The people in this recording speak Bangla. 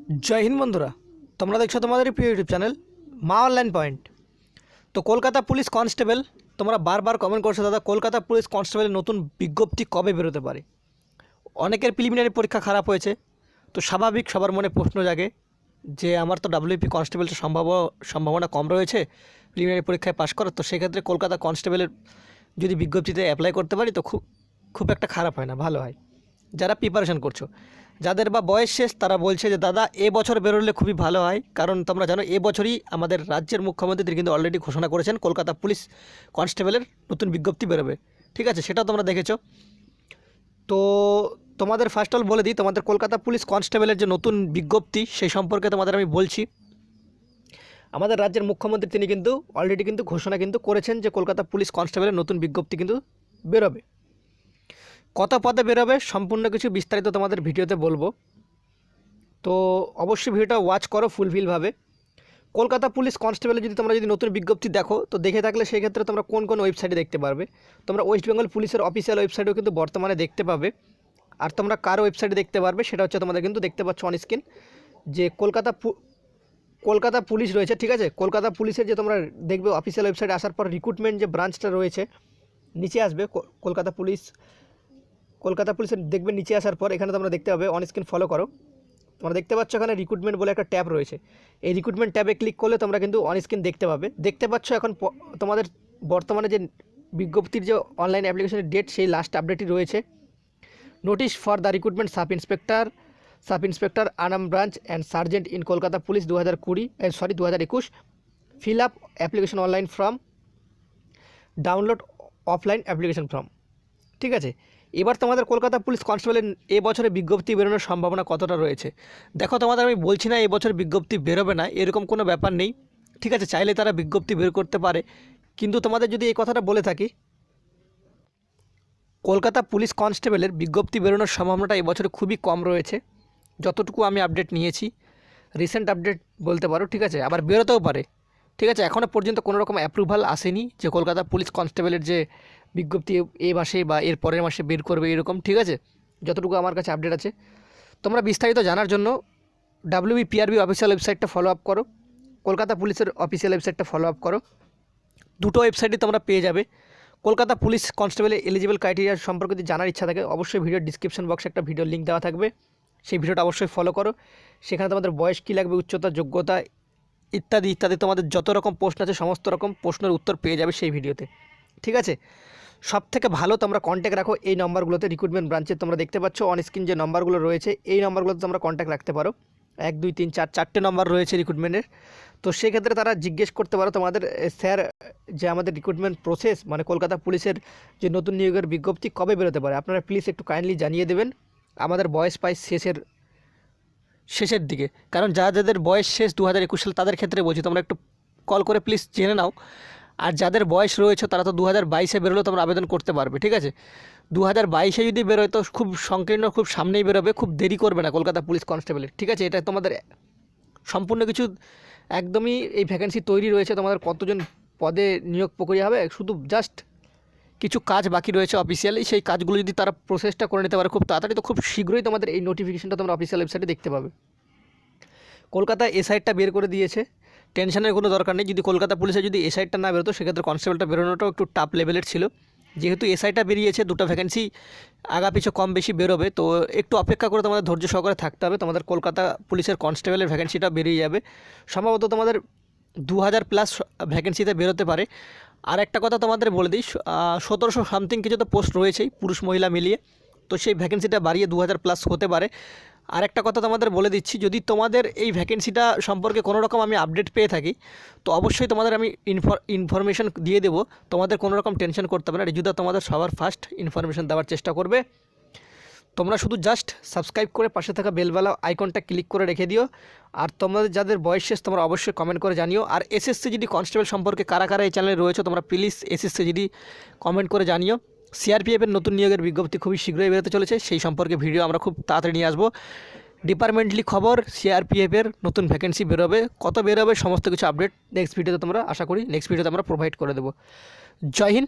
জয় হিন্দ বন্ধুরা, তোমরা দেখছো তোমাদের প্রিয় ইউটিউব চ্যানেল মা অনলাইন পয়েন্ট। তো কলকাতা পুলিশ কনস্টেবল, তোমরা বারবার কমেন্ট করছো দাদা কলকাতা পুলিশ কনস্টেবলের নতুন বিজ্ঞপ্তি কবে বেরোতে পারে। অনেকের প্রিলিমিনারি পরীক্ষা খারাপ হয়েছে, তো স্বাভাবিক সবার মনে প্রশ্ন জাগে যে আমার তো ডাব্লিউপি কনস্টেবলটা সম্ভাবনা কম রয়েছে প্রিলিমিনারি পরীক্ষায় পাশ করার, তো সেক্ষেত্রে কলকাতা কনস্টেবলের যদি বিজ্ঞপ্তিতে অ্যাপ্লাই করতে পারি তো খুব একটা খারাপ হয় না, ভালো হয়। যারা প্রিপারেশন করছো, যাদের বা বয়স শেষ, তারা বলছে যে দাদা এবছর বেরোলে খুবই ভালো হয়, কারণ তোমরা জানো এবছরই আমাদের রাজ্যের মুখ্যমন্ত্রী তিনি কিন্তু অলরেডি ঘোষণা করেছেন কলকাতা পুলিশ কনস্টেবলের নতুন বিজ্ঞপ্তি বেরোবে। ঠিক আছে, সেটাও তোমরা দেখেছো। তো তোমাদের ফার্স্ট অল বলে দিই, তোমাদের কলকাতা পুলিশ কনস্টেবলের যে নতুন বিজ্ঞপ্তি সেই সম্পর্কে তোমাদের আমি বলছি। আমাদের রাজ্যের মুখ্যমন্ত্রী তিনি কিন্তু অলরেডি কিন্তু ঘোষণা কিন্তু করেছেন যে কলকাতা পুলিশ কনস্টেবলের নতুন বিজ্ঞপ্তি কিন্তু বেরোবে। কত পদে বেরোবে সম্পূর্ণ কিছু বিস্তারিত তোমাদের ভিডিওতে বলবো, তো অবশ্যই ভিডিওটা ওয়াচ করো ফুলফিলভাবে। কলকাতা পুলিশ কনস্টেবলে যদি তোমরা নতুন বিজ্ঞপ্তি দেখো, তো দেখে থাকলে সেই ক্ষেত্রে তোমরা কোন কোন ওয়েবসাইটে দেখতে পারবে। তোমরা ওয়েস্ট বেঙ্গল পুলিশের অফিসিয়াল ওয়েবসাইটেও কিন্তু বর্তমানে দেখতে পাবে। আর তোমরা কার ওয়েবসাইটে দেখতে পারবে সেটা হচ্ছে তোমাদের কিন্তু দেখতে পাচ্ছ অন স্ক্রিন, যে কলকাতা পুলিশ রয়েছে। ঠিক আছে, কলকাতা পুলিশের যে তোমরা দেখবে অফিসিয়াল ওয়েবসাইটে আসার পর রিক্রুটমেন্ট যে ব্রাঞ্চটা রয়েছে নিচে আসবে, কলকাতা পুলিশের দেখবে নিচে আসার পর এখানে তোমরা দেখতে পাবে অন স্ক্রিন ফলো করো। তোমরা দেখতে পাচ্ছ এখানে রিক্রুটমেন্ট বলে একটা ট্যাব রয়েছে। এই রিক্রুটমেন্ট ট্যাবে ক্লিক করলে তোমরা কিন্তু অন স্ক্রিন দেখতে পাচ্ছ এখন তোমাদের বর্তমানে যে বিজ্ঞপ্তির যে অনলাইন অ্যাপ্লিকেশনের ডেট সেই লাস্ট আপডেটই রয়েছে। Notice for the recruitment sub inspector Anam branch and sergeant in Kolkata police 2021 fill up application online form, download offline application form. ঠিক আছে, এবার তোমাদের কলকাতা পুলিশ কনস্টেবলের এবছরে বিজ্ঞপ্তি বেরোনোর সম্ভাবনা কতটা রয়েছে দেখো। তোমাদের আমি বলছি না এবছর বিজ্ঞপ্তি বেরোবে না, এরকম কোনো ব্যাপার নেই। ঠিক আছে, চাইলে তারা বিজ্ঞপ্তি বের করতে পারে, কিন্তু তোমাদের যদি এই কথাটা বলে থাকি কলকাতা পুলিশ কনস্টেবলের বিজ্ঞপ্তি বেরোনোর সম্ভাবনাটা এবছরে খুবই কম রয়েছে, যতটুকু আমি আপডেট নিয়েছি, রিসেন্ট আপডেট বলতে পারো। ঠিক আছে, আবার বেরোতেও পারে। ঠিক আছে, এখনও পর্যন্ত কোনো রকম অ্যাপ্রুভাল আসেনি যে কলকাতা পুলিশ কনস্টেবলের যে বিজ্ঞপ্তি এই মাসে বা এর পরের মাসে বের করবে এরকম। ঠিক আছে, যতটুকু আমার কাছে আপডেট আছে। তোমরা বিস্তারিত জানার জন্য WBPRB অফিসিয়াল ওয়েবসাইটটা ফলো আপ করো, কলকাতা পুলিশের অফিসিয়াল ওয়েবসাইটটা ফলো আপ করো। দুটো ওয়েবসাইটই তোমরা পেয়ে যাবে। কলকাতা পুলিশ কনস্টেবলের এলিজিবল ক্রাইটেরিয়া সম্পর্কে যদি জানার ইচ্ছা থাকে অবশ্যই ভিডিওর ডিসক্রিপশন বক্সে একটা ভিডিও লিঙ্ক দেওয়া থাকবে, সেই ভিডিওটা অবশ্যই ফলো করো। সেখানে তোমাদের বয়স কী লাগবে, উচ্চতা, যোগ্যতা ইত্যাদি ইত্যাদি তোমাদের যত রকম প্রশ্ন আছে সমস্ত রকম প্রশ্নের উত্তর পেয়ে যাবে সেই ভিডিওতে। ঠিক আছে, সবথেকে ভালো তোমরা কন্ট্যাক্ট রাখো এই নম্বরগুলোতে, রিক্রুটমেন্ট ব্রাঞ্চে তোমরা দেখতে পাচ্ছ অন স্ক্রিন যে নম্বরগুলো রয়েছে এই নম্বরগুলোতে তোমরা কন্ট্যাক্ট রাখতে পারো। 1 2 3 4 4টে নম্বর রয়েছে রিক্রুটমেন্টের। তো সেক্ষেত্রে তারা জিজ্ঞেস করতে পারো তোমাদের স্যার যে আমাদের রিক্রুটমেন্ট প্রসেস মানে কলকাতা পুলিশের যে নতুন নিয়োগের বিজ্ঞপ্তি কবে বেরোতে পারে, আপনারা প্লিজ একটু কাইন্ডলি জানিয়ে দেবেন। আমাদের বয়স প্রায় শেষের দিকে, কারণ যাদের বয়স শেষ 2021 সাল তাদের ক্ষেত্রে বলছি, তোমরা একটু কল করে প্লিজ জেনে নাও। আর যাদের বয়স রয়েছে তারা তো 2022-এ বেরোলেও তোমরা আবেদন করতে পারবে। ঠিক আছে, 2022-এ যদি বেরোয় তো খুব সংকীর্ণ, খুব সামনেই বেরোবে, খুব দেরি করবে না কলকাতা পুলিশ কনস্টেবলের। ঠিক আছে, এটা তোমাদের সম্পূর্ণ কিছু একদমই এই ভ্যাকেন্সি তৈরি রয়েছে, তোমাদের কতজন পদে নিয়োগ প্রক্রিয়া হবে, শুধু জাস্ট কিছু কাজ বাকি রয়েছে অফিসিয়ালি, সেই কাজগুলো যদি তারা প্রসেসটা করে নিতে পারে খুব তাড়াতাড়ি, তো খুব শীঘ্রই তোমাদের এই নোটিফিকেশনটা তোমরা অফিসিয়াল ওয়েবসাইটে দেখতে পাবে। কলকাতা এসআইটটা বের করে দিয়েছে, টেনশনের কোনো দরকার নেই। যদি কলকাতা পুলিশে যদি এসআইটটা না বেরোতো সেক্ষেত্রে কনস্টেবলটা বেরোনোটাও একটু টাফ লেভেলের ছিল। যেহেতু এসআইটা বেরিয়েছে, দুটো ভ্যাকেন্সি আগাপিছু কম বেশি বেরোবে, তো একটু অপেক্ষা করে তোমাদের ধৈর্য সহকারে থাকতে হবে। তোমাদের কলকাতা পুলিশের কনস্টেবলের ভ্যাকেন্সিটা বেরিয়ে যাবে, সম্ভবত তোমাদের 2000+ ভ্যাকেন্সিতে বেরোতে পারে। আর একটা কথা তোমাদের বলে দিই, 1700 সামথিং কিছু তো পোস্ট রয়েছেই পুরুষ মহিলা মিলিয়ে, তো সেই ভ্যাকেন্সিটা বাড়িয়ে 2000+ হতে পারে। আর একটা কথা তোমাদের বলে দিচ্ছি, যদি তোমাদের এই ভ্যাকেন্সিটা সম্পর্কে কোনো রকম আমি আপডেট পেয়ে থাকি তো অবশ্যই তোমাদের আমি ইনফরমেশন দিয়ে দেবো, তোমাদের কোনো রকম টেনশন করতে হবে না। রিজুদা তোমাদের সবার ফার্স্ট ইনফরমেশন দেওয়ার চেষ্টা করবে। তোমরা শুধু জাস্ট সাবস্ক্রাইব করে পাশে থাকা বেলবেলা আইকনটা ক্লিক করে রেখে দিও। আর তোমাদের যাদের বয়স শেষ তোমরা অবশ্যই কমেন্ট করে জানিও। আর এসএসসি জিডি কনস্টেবল সম্পর্কে কারা কারা এই চ্যানেলে রয়েছে তোমরা প্লিজ এসএসসি জিডি কমেন্ট করে জানিও। সিআরপিএফের নতুন নিয়োগের বিজ্ঞপ্তি খুবই শীঘ্রই বেরোতে চলেছে, সেই সম্পর্কে ভিডিও আমরা খুব তাড়াতাড়ি নিয়ে আসবো। ডিপার্টমেন্টলি খবর, সিআরপিএফের নতুন ভ্যাকেন্সি বেরোবে, কত বেরোবে সমস্ত কিছু আপডেট নেক্সট ভিডিওতে তোমরা আশা করি নেক্সট ভিডিওতে আমরা প্রোভাইড করে দেবো। জয় হিন্দ।